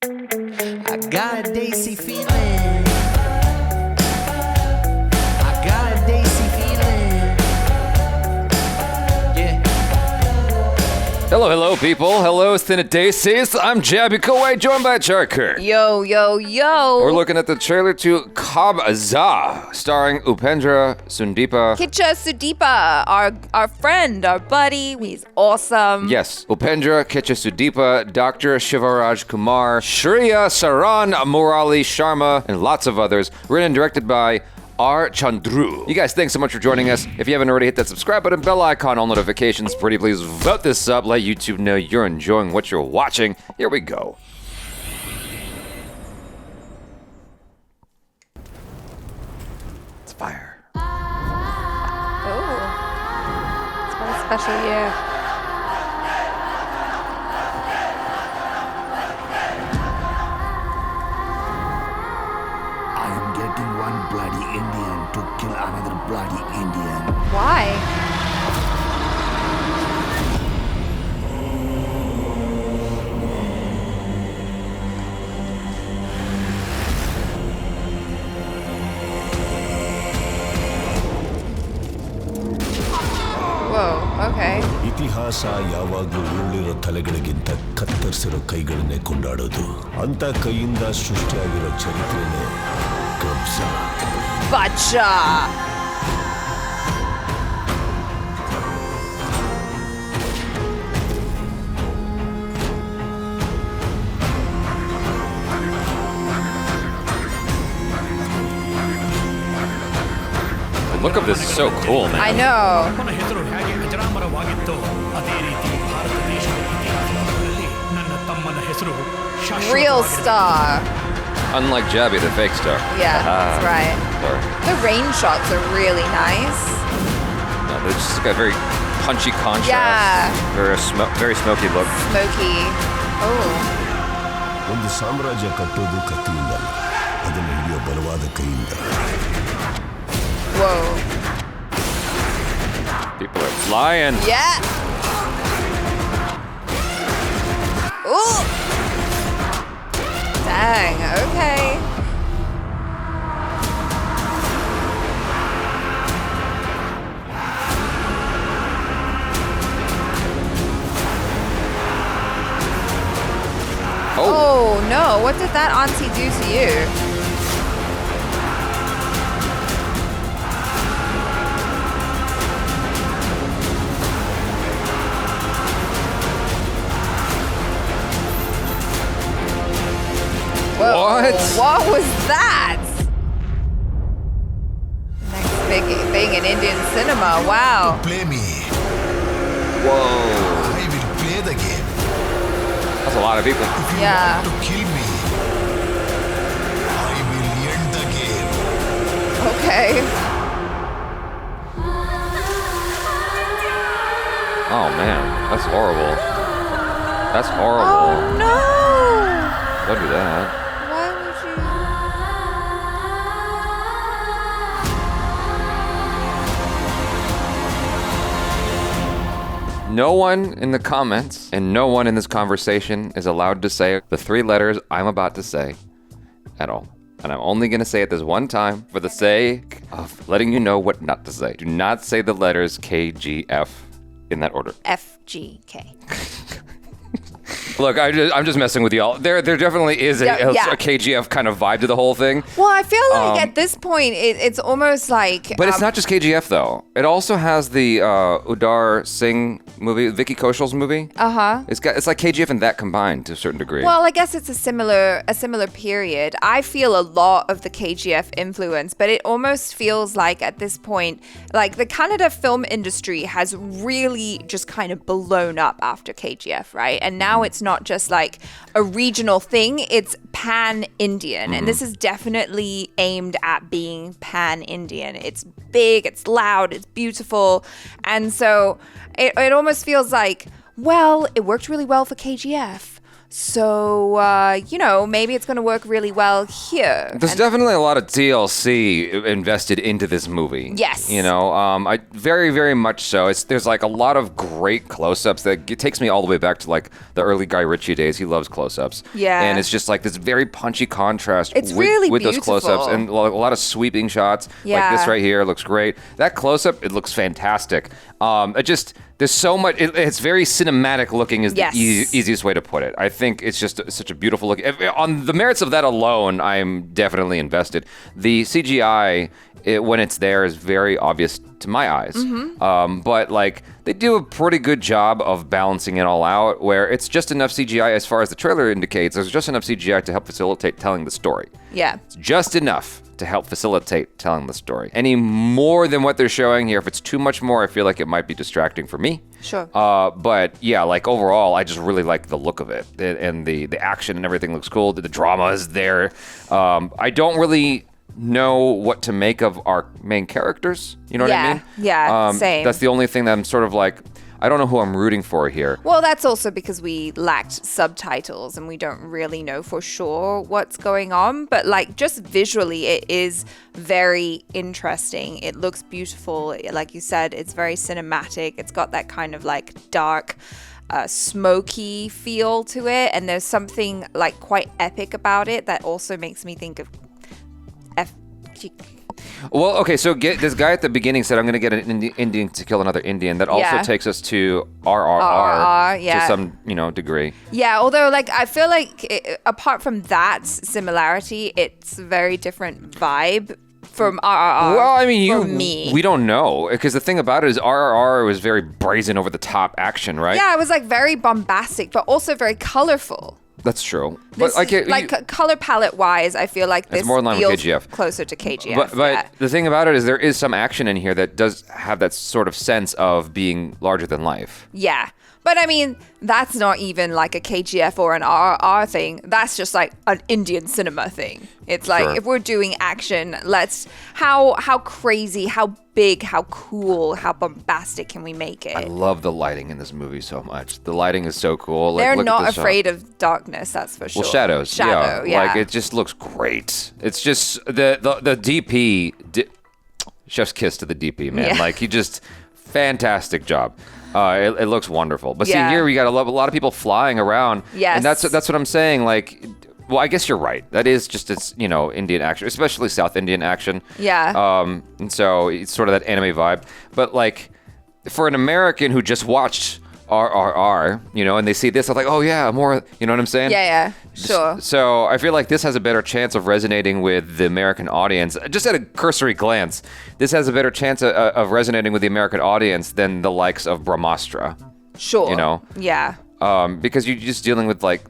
I got a Daisy feeling. I got a Daisy feeling. Yeah. Hello, people. Hello, Daisies. I'm Jaby KOAY, joined by KIRK. Yo. We're looking at the trailer to KABZAA, starring Upendra, Sudeepa. Sudeepa, our friend, our buddy. He's awesome. Yes, Upendra, Sudeepa, Dr. Shivarajkumar, Shriya, Saran, Murali Sharma, and lots of others. Written and directed by R.Chandru. You guys, thanks so much for joining us. If you haven't already, hit that subscribe button, bell icon, all notifications. Pretty please vote this up. Let YouTube know you're enjoying what you're watching. Here we go. It's fire. Oh, it's been a special year. I am getting one bloody Indian to kill another bloody Indian. Why? Whoa, okay. ಇತಿಹಾಸ ಯಾವಾಗಲೂ ಉರುಳಿರೋ ತಲೆಗಳಿಗಿಂತ ಕತ್ತರಿಸಿರೋ ಕೈಗಳನ್ನೇ ಕೊಂಡಾಡೋದು. ಅಂತ ಕೈಯಿಂದ ಸೃಷ್ಟಿಯಾಗಿರೋ ಚರಿತ್ರೆನೇ ಕಬ್ಜಾ. Bacha! The look of this is so cool, man. I know. ನನ್ನ ಹೆಸರು ಹೇಗೆ ಅಜರಾಮರವಾಗಿತ್ತೋ ಅದೇ ರೀತಿ ಭಾರತ ದೇಶದ ಇತಿಹಾಸದಲ್ಲಿ ನನ್ನ ತಮ್ಮನ ಹೆಸರು Real star. Unlike Jaby, the fake star. Yeah, that's right. Sorry. The rain shots are really nice. No, they just got very punchy contrast. Yeah. Very smoky look. Smoky. Oh. ಒಂದು ಸಾಮ್ರಾಜ್ಯ ಕಟ್ಟೋದು ಕತ್ತಿಯಿಂದಲ್ಲ, ಅದನ್ನು ಹಿಡಿಯೋ ಬಲವಾದ ಕೈಯಿಂದ. Whoa. People are flying. Yeah. Ooh. Dang, okay. Oh no, what did that auntie do to you? Whoa, what was that? Next big thing in Indian cinema, wow. Play me. Whoa. I will play the game. That's a lot of people. Yeah. To kill me, I will end the game. Okay. Oh man, that's horrible. That's horrible. Oh no! Don't do that. Why would you? No one in the comments and no one in this conversation is allowed to say the three letters I'm about to say at all. And I'm only going to say it this one time for the sake of letting you know what not to say. Do not say the letters KGF in that order. FGK. Look, I'm just messing with y'all. There definitely is a KGF kind of vibe to the whole thing. Well, I feel like at this point, it's almost like... But it's not just KGF, though. It also has the Udar Singh movie, Vicky Kaushal's movie. Uh-huh. It's like KGF and that combined to a certain degree. Well, I guess it's a similar period. I feel a lot of the KGF influence, but it almost feels like at this point, like the Kannada film industry has really just kind of blown up after KGF, right? And now it's not just like a regional thing, it's pan-Indian. And this is definitely aimed at being pan-Indian. It's big, it's loud, it's beautiful. And so it almost feels like, well, it worked really well for KGF. So, maybe it's going to work really well here. There's definitely a lot of TLC invested into this movie. Yes. I very, very much so. There's like a lot of great close-ups that it takes me all the way back to like the early Guy Ritchie days. He loves close-ups. Yeah. And it's just like this very punchy contrast It's really with those beautiful. close-ups and a lot of sweeping shots. Yeah. Like this right here looks great. That close-up, it looks fantastic. There's so much. It's very cinematic looking is Yes. the easiest way to put it. I think it's just such a beautiful look. On the merits of that alone, I'm definitely invested. The CGI, when it's there, is very obvious to my eyes. But like they do a pretty good job of balancing it all out, where it's just enough CGI as far as the trailer indicates. There's just enough CGI to help facilitate telling the story. Yeah. It's just enough to help facilitate telling the story. Any more than what they're showing here, if it's too much more, I feel like it might be distracting for me. Sure. But yeah, like overall, I just really like the look of it, and the action and everything looks cool. The drama is there. I don't really know what to make of our main characters. You know what I mean? Yeah, same. That's the only thing that I'm sort of like, I don't know who I'm rooting for here. Well, that's also because we lacked subtitles and we don't really know for sure what's going on. But like just visually, it is very interesting. It looks beautiful. Like you said, it's very cinematic. It's got that kind of like dark, smoky feel to it. And there's something like quite epic about it that also makes me think of Well, okay, so this guy at the beginning said, I'm going to get an Indian to kill another Indian. That also Yeah. takes us to RRR RRR, yeah. to some, degree. Yeah, although like I feel like apart from that similarity, it's a very different vibe from RRR. Well, I mean, for me. we don't know, because the thing about it is RRR was very brazen, over the top action, right? Yeah, it was like very bombastic, but also very colorful. That's true. This, color palette wise, I feel like this more in line with feels KGF. closer to KGF. But yeah. the thing about it is there is some action in here that does have that sort of sense of being larger than life. Yeah. But I mean, that's not even like a KGF or an RRR thing. That's just like an Indian cinema thing. It's like, Sure. if we're doing action, how crazy, how big, how cool, how bombastic can we make it? I love the lighting in this movie so much. The lighting is so cool. Like, They're look at not this shot. afraid of darkness, that's for sure. Well, shadows. Shadow, yeah. Like, it just looks great. It's just the DP, chef's kiss to the DP, man. Yeah. Like, he just, fantastic job. It looks wonderful. But see, Yeah. here we got a lot of people flying around. Yes. And that's what I'm saying. Like, well, I guess you're right. That is just, it's, Indian action, especially South Indian action. Yeah. And so it's sort of that anime vibe. But like, for an American who just watched RRR, and they see this, they're like, oh yeah, more, you know what I'm saying? Yeah, sure. So I feel like this has a better chance of resonating with the American audience. Just at a cursory glance, this has a better chance of resonating with the American audience than the likes of Brahmastra. Sure. Yeah. Because you're just dealing with like,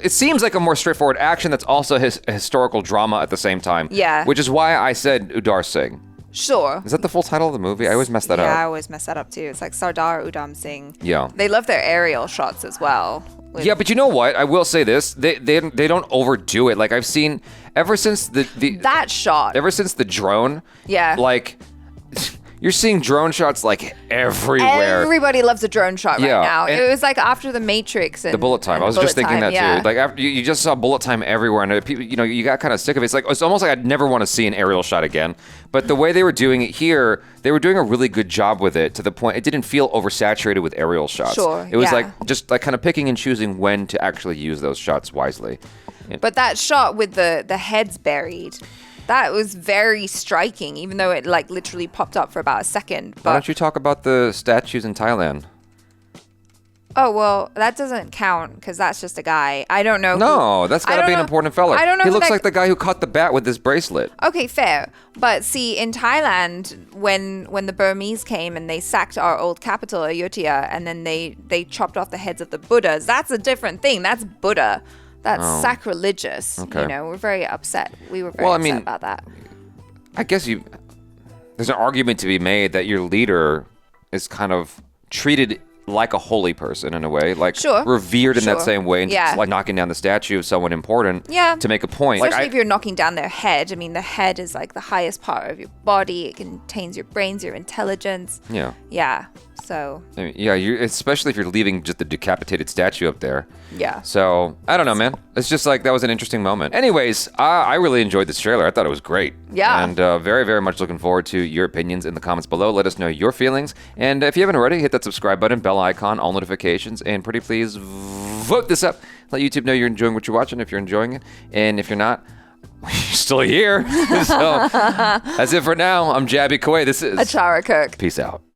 it seems like a more straightforward action that's also a historical drama at the same time. Yeah. Which is why I said Udar Singh. Sure. Is that the full title of the movie? I always mess that Yeah, I up. always mess that up too. It's like Sardar Udham Singh. Yeah. They love their aerial shots as well. Yeah, but you know what? I will say this: they don't overdo it. Like I've seen ever since that shot. ever since the drone. Yeah. Like you're seeing drone shots like everywhere. Everybody loves a drone shot right Yeah, now. and- It was like after the Matrix and The bullet time. and I was bullet just thinking time, that yeah. too. Like after, you just saw bullet time everywhere, and people, you got kind of sick of it. It's almost like I'd never want to see an aerial shot again. But the way they were doing it here, they were doing a really good job with it to the point it didn't feel oversaturated with aerial shots. Sure, It was yeah. like just like kind of picking and choosing when to actually use those shots wisely. But that shot with the heads buried, that was very striking, even though it like literally popped up for about a second. Why But don't you talk about the statues in Thailand? oh well, that doesn't count because that's just a guy. I don't know. No, that's got to be an important fella. I don't know. He who looks that- like the guy who caught the bat with this bracelet. Okay, fair. But see, in Thailand, when the Burmese came and they sacked our old capital, Ayutthaya, and then they chopped off the heads of the Buddhas, that's a different thing. That's Buddha. That's sacrilegious. Okay. We're very upset. We were very Well, I upset mean, about that. I guess there's an argument to be made that your leader is kind of treated like a holy person in a way, like Sure. revered in that Sure. same way, and Yeah. just like knocking down the statue of someone important Yeah. to make a point. Especially if you're knocking down their head. I mean, the head is like the highest part of your body. It contains your brains, your intelligence. yeah. Yeah. So I mean, yeah, especially if you're leaving just the decapitated statue up there. yeah. So, I don't know, man. It's just like, that was an interesting moment. Anyways, I really enjoyed this trailer. I thought it was great. Yeah. And very, very much looking forward to your opinions in the comments below. Let us know your feelings. And if you haven't already, hit that subscribe button, bell icon, all notifications, and pretty please vote this up. Let YouTube know you're enjoying what you're watching if you're enjoying it. And if you're not, you're still here. So, that's it for now. I'm Jaby KOAY. This is ACHARA KIRK. Peace out.